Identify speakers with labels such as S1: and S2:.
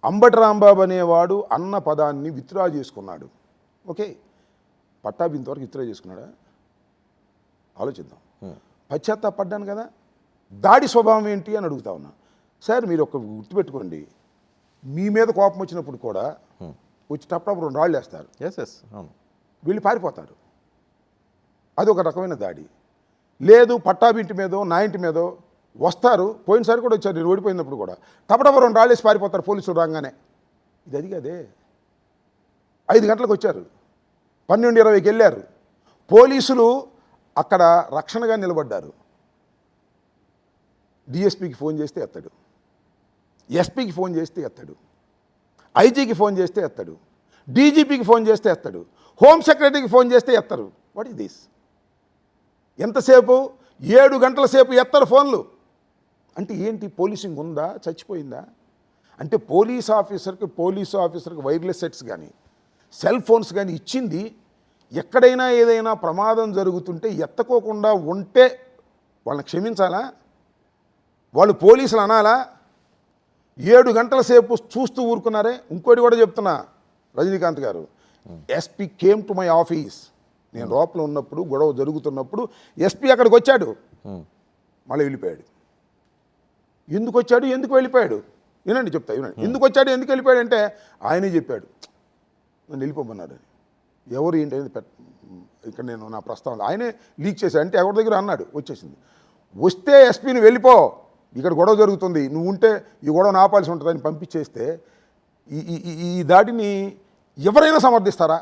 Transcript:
S1: అంబటి రాంబాబు అనేవాడు అన్న పదాన్ని విత్డ్రా చేసుకున్నాడు. ఓకే, పట్టాభి ఇంతవరకు విత్డ్రా చేసుకున్నాడా? ఆలోచిద్దాం. పశ్చాత్తాపడ్డాను కదా, దాడి స్వభావం ఏంటి అని అడుగుతా ఉన్నా. సార్ మీరు ఒక గుర్తుపెట్టుకోండి, మీ మీద కోపం వచ్చినప్పుడు కూడా వచ్చి టప్టప్ 2 రాళ్ళు వేస్తారు, వీళ్ళు పారిపోతారు. అదొక రకమైన దాడి. లేదు పట్టాభి ఇంటి మీదో నా ఇంటి మీదో వస్తారు, పోయినసారి కూడా వచ్చారు, నేను ఓడిపోయినప్పుడు కూడా టపటప 2 రాళ్ళు వేసి పారిపోతారు పోలీసులు రాగానే. ఇది అది కదే. 5 గంటలకు వచ్చారు, 12:20కి వెళ్ళారు. పోలీసులు అక్కడ రక్షణగా నిలబడ్డారు. డిఎస్పీకి ఫోన్ చేస్తే ఎత్తాడు, ఎస్పీకి ఫోన్ చేస్తే ఎత్తాడు, ఐజీకి ఫోన్ చేస్తే ఎత్తాడు, డీజీపీకి ఫోన్ చేస్తే ఎత్తాడు, హోమ్ సెక్రటరీకి ఫోన్ చేస్తే ఎత్తారు. What is this? ఎంతసేపు? 7 గంటల సేపు ఎత్తరు ఫోన్లు. అంటే ఏంటి? పోలీసింగ్ ఉందా? చచ్చిపోయిందా? అంటే పోలీసు ఆఫీసర్కి వైర్లెస్ సెట్స్ కానీ సెల్ ఫోన్స్ కానీ ఇచ్చింది ఎక్కడైనా ఏదైనా ప్రమాదం జరుగుతుంటే ఎత్తకోకుండా ఉంటే వాళ్ళని క్షమించాలా? వాళ్ళు పోలీసులు అనాలా? 7 గంటల సేపు చూస్తూ ఊరుకున్నారే. ఇంకోటి కూడా చెప్తున్నా రజనీకాంత్ గారు, SP came to my office. నేను లోపల ఉన్నప్పుడు గొడవ జరుగుతున్నప్పుడు ఎస్పీ అక్కడికి వచ్చాడు, మళ్ళీ వెళ్ళిపోయాడు. ఎందుకు వచ్చాడు, ఎందుకు వెళ్ళిపోయాడు? వినండి, చెప్తా వినండి. ఎందుకు వచ్చాడు, ఎందుకు వెళ్ళిపోయాడు అంటే ఆయనే చెప్పాడు, నన్ను వెళ్ళిపోమన్నాడు. ఎవరు ఏంటి అనేది ఇక్కడ నేను నా ప్రస్తావన ఆయనే లీక్ చేశాడు. అంటే ఎవరి దగ్గర అన్నాడు, వచ్చేసింది. వస్తే ఎస్పీని వెళ్ళిపో, ఇక్కడ గొడవ జరుగుతుంది, నువ్వు ఉంటే ఈ గొడవ ఆపాల్సి ఉంటుందని పంపించేస్తే ఈ దాడిని ఎవరైనా సమర్థిస్తారా?